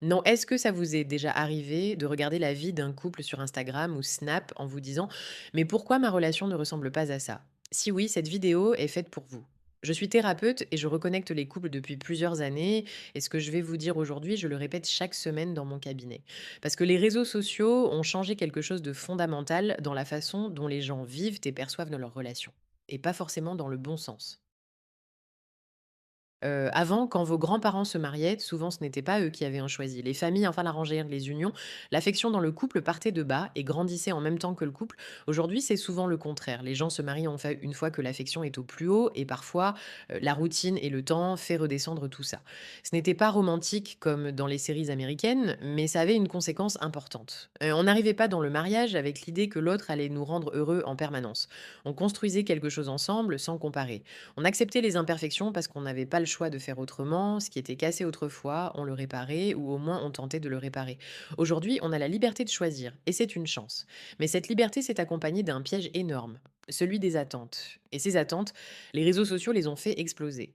Non, est-ce que ça vous est déjà arrivé de regarder la vie d'un couple sur Instagram ou Snap en vous disant: «Mais pourquoi ma relation ne ressemble pas à ça?» Si oui, cette vidéo est faite pour vous. Je suis thérapeute et je reconnecte les couples depuis plusieurs années et ce que je vais vous dire aujourd'hui, je le répète chaque semaine dans mon cabinet. Parce que les réseaux sociaux ont changé quelque chose de fondamental dans la façon dont les gens vivent et perçoivent dans leurs relations et pas forcément dans le bon sens. Avant, quand vos grands-parents se mariaient, souvent ce n'était pas eux qui avaient un choisi. Les familles enfin l'arrangèrent les unions. L'affection dans le couple partait de bas et grandissait en même temps que le couple. Aujourd'hui, c'est souvent le contraire. Les gens se marient en fait une fois que l'affection est au plus haut et parfois, la routine et le temps fait redescendre tout ça. Ce n'était pas romantique comme dans les séries américaines, mais ça avait une conséquence importante. On n'arrivait pas dans le mariage avec l'idée que l'autre allait nous rendre heureux en permanence. On construisait quelque chose ensemble sans comparer. On acceptait les imperfections parce qu'on n'avait pas le choix de faire autrement. Ce qui était cassé autrefois, on le réparait ou au moins on tentait de le réparer. Aujourd'hui, on a la liberté de choisir et c'est une chance. Mais cette liberté s'est accompagnée d'un piège énorme, celui des attentes. Et ces attentes, les réseaux sociaux les ont fait exploser.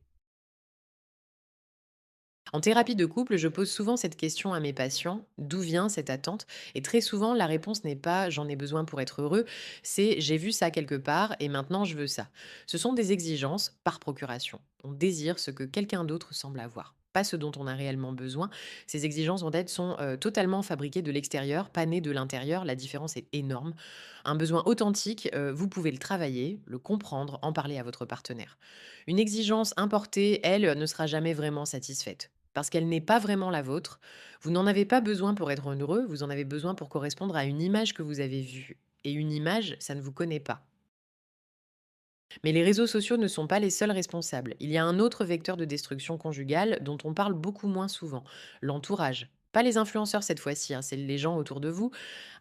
En thérapie de couple, je pose souvent cette question à mes patients: d'où vient cette attente? Et très souvent, la réponse n'est pas j'en ai besoin pour être heureux, c'est j'ai vu ça quelque part et maintenant je veux ça. Ce sont des exigences par procuration. On désire ce que quelqu'un d'autre semble avoir, pas ce dont on a réellement besoin. Ces exigences en tête sont totalement fabriquées de l'extérieur, pas nées de l'intérieur. La différence est énorme. Un besoin authentique, vous pouvez le travailler, le comprendre, en parler à votre partenaire. Une exigence importée, elle, ne sera jamais vraiment satisfaite parce qu'elle n'est pas vraiment la vôtre. Vous n'en avez pas besoin pour être heureux, vous en avez besoin pour correspondre à une image que vous avez vue. Et une image, ça ne vous connaît pas. Mais les réseaux sociaux ne sont pas les seuls responsables. Il y a un autre vecteur de destruction conjugale dont on parle beaucoup moins souvent, l'entourage. Pas les influenceurs cette fois-ci, hein, c'est les gens autour de vous.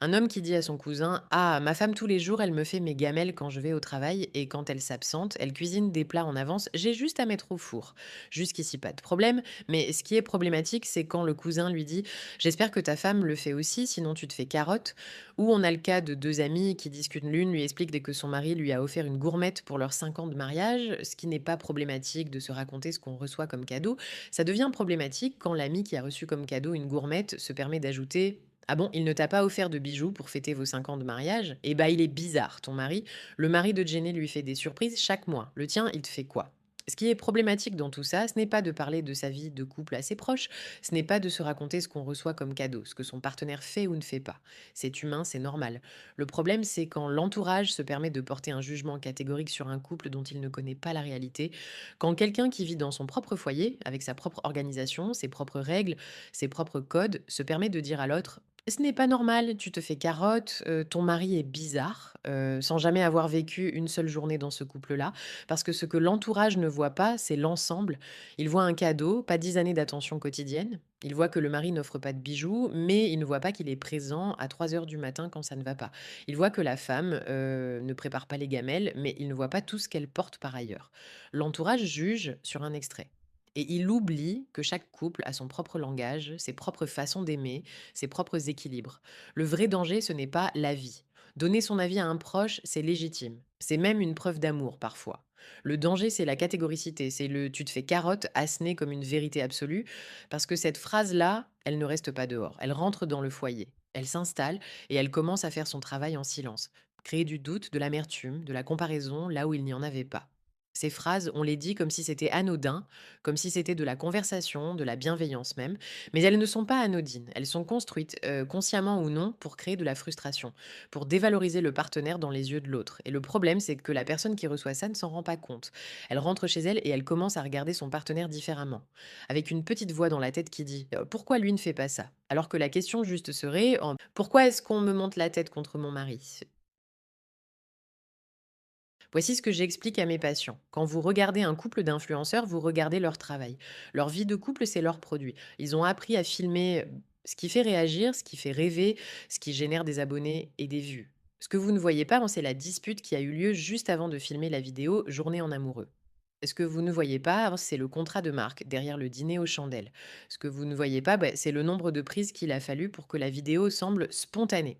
Un homme qui dit à son cousin: «Ah, ma femme tous les jours, elle me fait mes gamelles quand je vais au travail et quand elle s'absente, elle cuisine des plats en avance, j'ai juste à mettre au four.» Jusqu'ici, pas de problème. Mais ce qui est problématique, c'est quand le cousin lui dit: «J'espère que ta femme le fait aussi, sinon tu te fais carotte.» Ou on a le cas de 2 amies qui discutent, l'une lui explique dès que son mari lui a offert une gourmette pour leurs 5 ans de mariage, ce qui n'est pas problématique de se raconter ce qu'on reçoit comme cadeau. Ça devient problématique quand l'ami qui a reçu comme cadeau une gourmette se permet d'ajouter: «Ah bon, il ne t'a pas offert de bijoux pour fêter vos 5 ans de mariage? Eh bah, il est bizarre ton mari. Le mari de Jenny lui fait des surprises chaque mois. Le tien, il te fait quoi?» Ce qui est problématique dans tout ça, ce n'est pas de parler de sa vie de couple à ses proches, ce n'est pas de se raconter ce qu'on reçoit comme cadeau, ce que son partenaire fait ou ne fait pas. C'est humain, c'est normal. Le problème, c'est quand l'entourage se permet de porter un jugement catégorique sur un couple dont il ne connaît pas la réalité, quand quelqu'un qui vit dans son propre foyer, avec sa propre organisation, ses propres règles, ses propres codes, se permet de dire à l'autre: «Ce n'est pas normal, tu te fais carotte, ton mari est bizarre», sans jamais avoir vécu une seule journée dans ce couple-là. Parce que ce que l'entourage ne voit pas, c'est l'ensemble. Il voit un cadeau, pas 10 années d'attention quotidienne. Il voit que le mari n'offre pas de bijoux, mais il ne voit pas qu'il est présent à 3 heures du matin quand ça ne va pas. Il voit que la femme ne prépare pas les gamelles, mais il ne voit pas tout ce qu'elle porte par ailleurs. L'entourage juge sur un extrait. Et il oublie que chaque couple a son propre langage, ses propres façons d'aimer, ses propres équilibres. Le vrai danger, ce n'est pas l'avis. Donner son avis à un proche, c'est légitime. C'est même une preuve d'amour parfois. Le danger, c'est la catégoricité, c'est le tu te fais carotte asséné comme une vérité absolue, parce que cette phrase-là, elle ne reste pas dehors, elle rentre dans le foyer, elle s'installe et elle commence à faire son travail en silence, créer du doute, de l'amertume, de la comparaison là où il n'y en avait pas. Ces phrases, on les dit comme si c'était anodin, comme si c'était de la conversation, de la bienveillance même, mais elles ne sont pas anodines, elles sont construites, consciemment ou non, pour créer de la frustration, pour dévaloriser le partenaire dans les yeux de l'autre. Et le problème, c'est que la personne qui reçoit ça ne s'en rend pas compte. Elle rentre chez elle et elle commence à regarder son partenaire différemment, avec une petite voix dans la tête qui dit: Pourquoi lui ne fait pas ça?» Alors que la question juste serait: Pourquoi est-ce qu'on me monte la tête contre mon mari?» Voici ce que j'explique à mes patients. Quand vous regardez un couple d'influenceurs, vous regardez leur travail. Leur vie de couple, c'est leur produit. Ils ont appris à filmer ce qui fait réagir, ce qui fait rêver, ce qui génère des abonnés et des vues. Ce que vous ne voyez pas, c'est la dispute qui a eu lieu juste avant de filmer la vidéo Journée en amoureux. Ce que vous ne voyez pas, c'est le contrat de marque derrière le dîner aux chandelles. Ce que vous ne voyez pas, c'est le nombre de prises qu'il a fallu pour que la vidéo semble spontanée.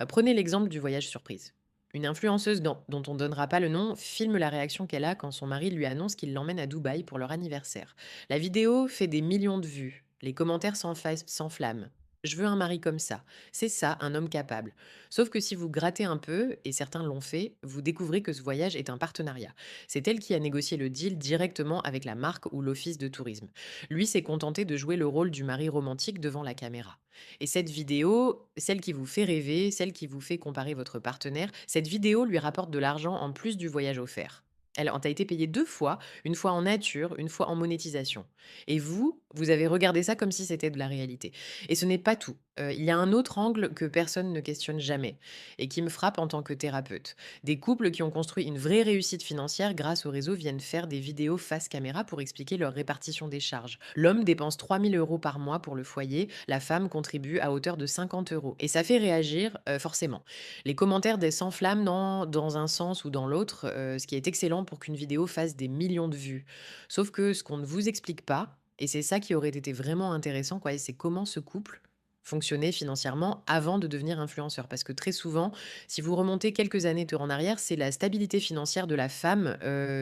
Prenez l'exemple du voyage surprise. Une influenceuse dont on ne donnera pas le nom filme la réaction qu'elle a quand son mari lui annonce qu'il l'emmène à Dubaï pour leur anniversaire. La vidéo fait des millions de vues. Les commentaires s'enflamment. Je veux un mari comme ça. C'est ça, un homme capable. Sauf que si vous grattez un peu, et certains l'ont fait, vous découvrez que ce voyage est un partenariat. C'est elle qui a négocié le deal directement avec la marque ou l'office de tourisme. Lui s'est contenté de jouer le rôle du mari romantique devant la caméra. Et cette vidéo, celle qui vous fait rêver, celle qui vous fait comparer votre partenaire, cette vidéo lui rapporte de l'argent en plus du voyage offert. Elle a été payée deux fois, une fois en nature, une fois en monétisation. Et vous, vous avez regardé ça comme si c'était de la réalité. Et ce n'est pas tout. Il y a un autre angle que personne ne questionne jamais et qui me frappe en tant que thérapeute. Des couples qui ont construit une vraie réussite financière grâce au réseau viennent faire des vidéos face caméra pour expliquer leur répartition des charges. L'homme dépense 3 000 € par mois pour le foyer, la femme contribue à hauteur de 50 euros. Et ça fait réagir forcément. Les commentaires s'enflamment dans un sens ou dans l'autre, ce qui est excellent pour qu'une vidéo fasse des millions de vues. Sauf que ce qu'on ne vous explique pas, et c'est ça qui aurait été vraiment intéressant, quoi, c'est comment ce couple fonctionnait financièrement avant de devenir influenceur. Parce que très souvent, si vous remontez quelques années en arrière, c'est la stabilité financière de la femme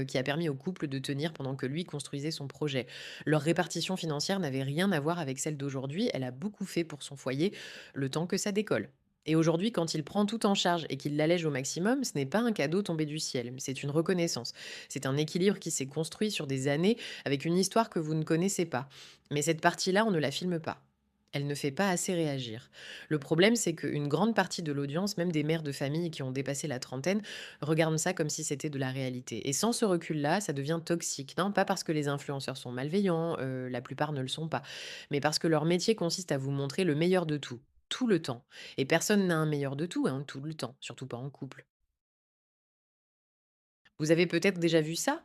qui a permis au couple de tenir pendant que lui construisait son projet. Leur répartition financière n'avait rien à voir avec celle d'aujourd'hui. Elle a beaucoup fait pour son foyer le temps que ça décolle. Et aujourd'hui, quand il prend tout en charge et qu'il l'allège au maximum, ce n'est pas un cadeau tombé du ciel, mais c'est une reconnaissance. C'est un équilibre qui s'est construit sur des années avec une histoire que vous ne connaissez pas. Mais cette partie-là, on ne la filme pas. Elle ne fait pas assez réagir. Le problème, c'est qu'une grande partie de l'audience, même des mères de famille qui ont dépassé la trentaine, regardent ça comme si c'était de la réalité. Et sans ce recul-là, ça devient toxique. Non, pas parce que les influenceurs sont malveillants, la plupart ne le sont pas, mais parce que leur métier consiste à vous montrer le meilleur de tout le temps. Et personne n'a un meilleur de tout, hein, tout le temps, surtout pas en couple. Vous avez peut-être déjà vu ça?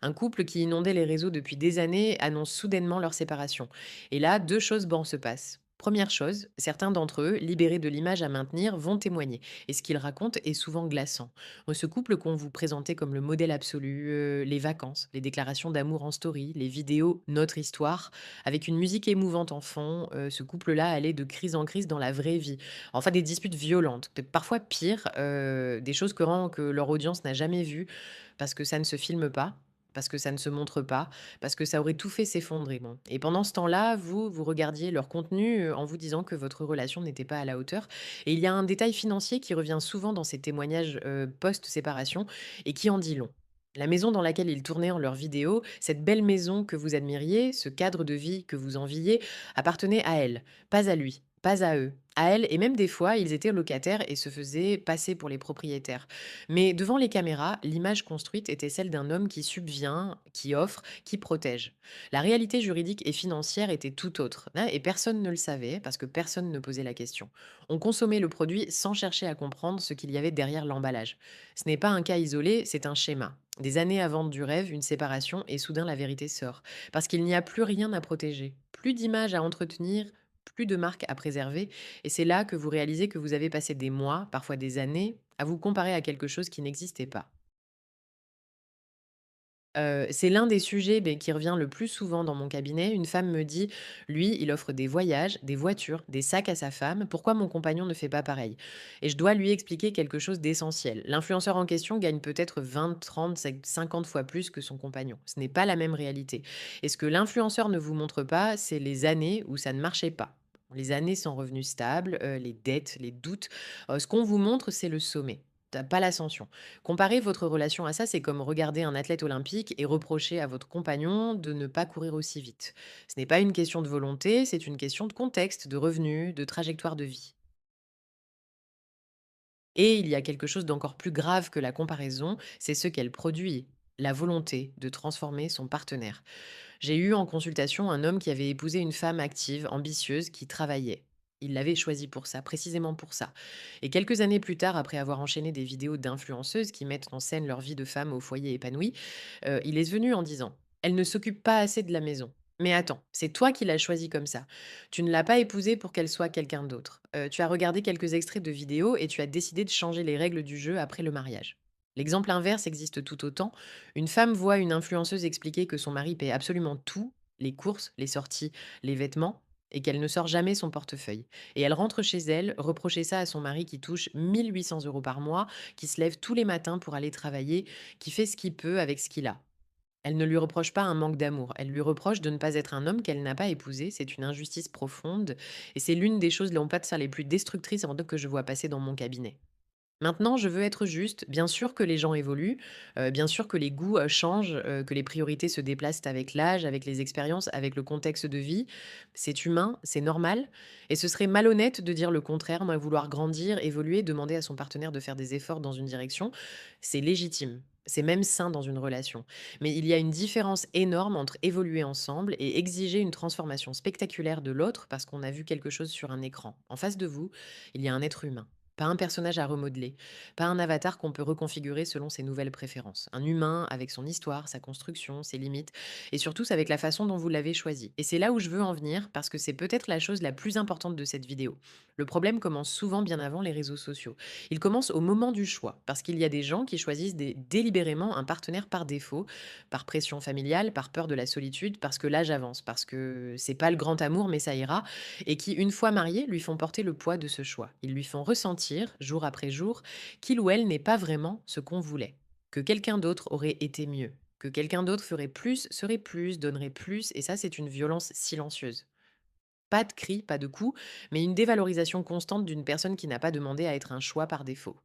Un couple qui inondait les réseaux depuis des années annonce soudainement leur séparation. Et là, deux choses bancs se passent. Première chose, certains d'entre eux, libérés de l'image à maintenir, vont témoigner. Et ce qu'ils racontent est souvent glaçant. Ce couple qu'on vous présentait comme le modèle absolu, les vacances, les déclarations d'amour en story, les vidéos Notre histoire, avec une musique émouvante en fond, ce couple-là allait de crise en crise dans la vraie vie. Enfin, des disputes violentes, parfois pires, des choses que leur audience n'a jamais vues, parce que ça ne se filme pas, parce que ça ne se montre pas, parce que ça aurait tout fait s'effondrer, bon. Et pendant ce temps-là, vous regardiez leur contenu, en vous disant que votre relation n'était pas à la hauteur. Et il y a un détail financier qui revient souvent dans ces témoignages, post-séparation et qui en dit long. La maison dans laquelle ils tournaient en leurs vidéos, cette belle maison que vous admiriez, ce cadre de vie que vous enviez, appartenait à elle, pas à lui, pas à eux. À elle, et même des fois, ils étaient locataires et se faisaient passer pour les propriétaires. Mais devant les caméras, l'image construite était celle d'un homme qui subvient, qui offre, qui protège. La réalité juridique et financière était tout autre, hein, et personne ne le savait parce que personne ne posait la question. On consommait le produit sans chercher à comprendre ce qu'il y avait derrière l'emballage. Ce n'est pas un cas isolé, c'est un schéma. Des années avant du rêve, une séparation, et soudain la vérité sort. Parce qu'il n'y a plus rien à protéger, plus d'images à entretenir, plus de marques à préserver, et c'est là que vous réalisez que vous avez passé des mois, parfois des années, à vous comparer à quelque chose qui n'existait pas. C'est l'un des sujets, qui revient le plus souvent dans mon cabinet. Une femme me dit: «Lui, il offre des voyages, des voitures, des sacs à sa femme. Pourquoi mon compagnon ne fait pas pareil?» Et je dois lui expliquer quelque chose d'essentiel. L'influenceur en question gagne peut-être 20, 30, 50 fois plus que son compagnon. Ce n'est pas la même réalité. Et ce que l'influenceur ne vous montre pas, c'est les années où ça ne marchait pas. Les années sans revenus stables, les dettes, les doutes. Ce qu'on vous montre, c'est le sommet, pas l'ascension. Comparer votre relation à ça, c'est comme regarder un athlète olympique et reprocher à votre compagnon de ne pas courir aussi vite. Ce n'est pas une question de volonté, c'est une question de contexte, de revenus, de trajectoire de vie. Et il y a quelque chose d'encore plus grave que la comparaison, c'est ce qu'elle produit, la volonté de transformer son partenaire. J'ai eu en consultation un homme qui avait épousé une femme active, ambitieuse, qui travaillait. Il l'avait choisie pour ça, précisément pour ça. Et quelques années plus tard, après avoir enchaîné des vidéos d'influenceuses qui mettent en scène leur vie de femme au foyer épanoui, il est venu en disant: «Elle ne s'occupe pas assez de la maison. Mais attends, c'est toi qui l'as choisie comme ça. Tu ne l'as pas épousée pour qu'elle soit quelqu'un d'autre. Tu as regardé quelques extraits de vidéos et tu as décidé de changer les règles du jeu après le mariage.» L'exemple inverse existe tout autant. Une femme voit une influenceuse expliquer que son mari paie absolument tout, les courses, les sorties, les vêtements, et qu'elle ne sort jamais son portefeuille. Et elle rentre chez elle, reprocher ça à son mari qui touche 1 800 € par mois, qui se lève tous les matins pour aller travailler, qui fait ce qu'il peut avec ce qu'il a. Elle ne lui reproche pas un manque d'amour, elle lui reproche de ne pas être un homme qu'elle n'a pas épousé. C'est une injustice profonde et c'est l'une des choses, on peut dire, les plus destructrices en que je vois passer dans mon cabinet. Maintenant, je veux être juste. Bien sûr que les gens évoluent, bien sûr que les goûts, changent, que les priorités se déplacent avec l'âge, avec les expériences, avec le contexte de vie. C'est humain, c'est normal et ce serait malhonnête de dire le contraire. Moi, vouloir grandir, évoluer, demander à son partenaire de faire des efforts dans une direction, c'est légitime. C'est même sain dans une relation. Mais il y a une différence énorme entre évoluer ensemble et exiger une transformation spectaculaire de l'autre parce qu'on a vu quelque chose sur un écran. En face de vous, il y a un être humain. Pas un personnage à remodeler, pas un avatar qu'on peut reconfigurer selon ses nouvelles préférences. Un humain avec son histoire, sa construction, ses limites, et surtout avec la façon dont vous l'avez choisi. Et c'est là où je veux en venir, parce que c'est peut-être la chose la plus importante de cette vidéo. Le problème commence souvent bien avant les réseaux sociaux. Il commence au moment du choix, parce qu'il y a des gens qui choisissent délibérément un partenaire par défaut, par pression familiale, par peur de la solitude, parce que l'âge avance, parce que c'est pas le grand amour, mais ça ira, et qui, une fois mariés, lui font porter le poids de ce choix. Ils lui font ressentir, jour après jour, qu'il ou elle n'est pas vraiment ce qu'on voulait, que quelqu'un d'autre aurait été mieux, que quelqu'un d'autre ferait plus, serait plus, donnerait plus, et ça, c'est une violence silencieuse. Pas de cris, pas de coups, mais une dévalorisation constante d'une personne qui n'a pas demandé à être un choix par défaut.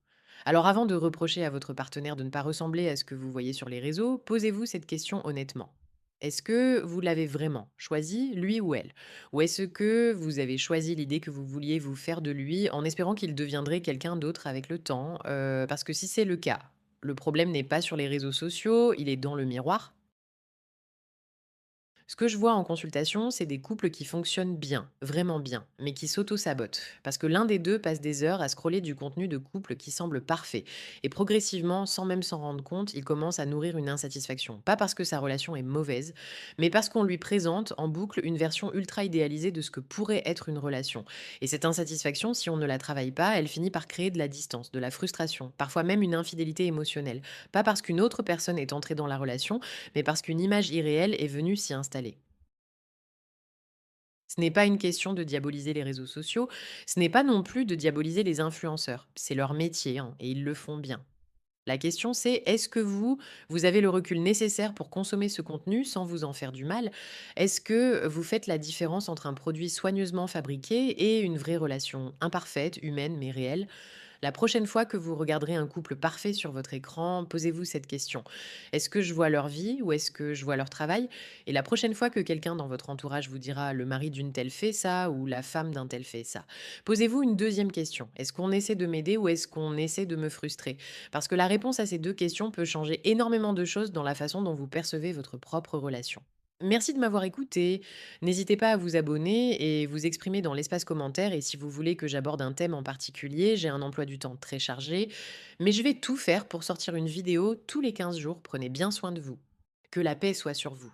Alors avant de reprocher à votre partenaire de ne pas ressembler à ce que vous voyez sur les réseaux, posez-vous cette question honnêtement. Est-ce que vous l'avez vraiment choisi, lui ou elle? Ou est-ce que vous avez choisi l'idée que vous vouliez vous faire de lui en espérant qu'il deviendrait quelqu'un d'autre avec le temps? Parce que si c'est le cas, le problème n'est pas sur les réseaux sociaux, il est dans le miroir. Ce que je vois en consultation, c'est des couples qui fonctionnent bien, vraiment bien, mais qui s'auto-sabotent. Parce que l'un des deux passe des heures à scroller du contenu de couple qui semble parfait. Et progressivement, sans même s'en rendre compte, il commence à nourrir une insatisfaction. Pas parce que sa relation est mauvaise, mais parce qu'on lui présente en boucle une version ultra idéalisée de ce que pourrait être une relation. Et cette insatisfaction, si on ne la travaille pas, elle finit par créer de la distance, de la frustration, parfois même une infidélité émotionnelle. Pas parce qu'une autre personne est entrée dans la relation, mais parce qu'une image irréelle est venue s'y installer. Ce n'est pas une question de diaboliser les réseaux sociaux, ce n'est pas non plus de diaboliser les influenceurs. C'est leur métier, hein, et ils le font bien. La question c'est, est-ce que vous avez le recul nécessaire pour consommer ce contenu sans vous en faire du mal? Est-ce que vous faites la différence entre un produit soigneusement fabriqué et une vraie relation imparfaite, humaine mais réelle? La prochaine fois que vous regarderez un couple parfait sur votre écran, posez-vous cette question. Est-ce que je vois leur vie ou est-ce que je vois leur travail? Et la prochaine fois que quelqu'un dans votre entourage vous dira le mari d'une telle fait ça ou la femme d'un tel fait ça, posez-vous une deuxième question. Est-ce qu'on essaie de m'aider ou est-ce qu'on essaie de me frustrer? Parce que la réponse à ces deux questions peut changer énormément de choses dans la façon dont vous percevez votre propre relation. Merci de m'avoir écouté. N'hésitez pas à vous abonner et vous exprimer dans l'espace commentaire. Et si vous voulez que j'aborde un thème en particulier, j'ai un emploi du temps très chargé, mais je vais tout faire pour sortir une vidéo tous les 15 jours. Prenez bien soin de vous. Que la paix soit sur vous.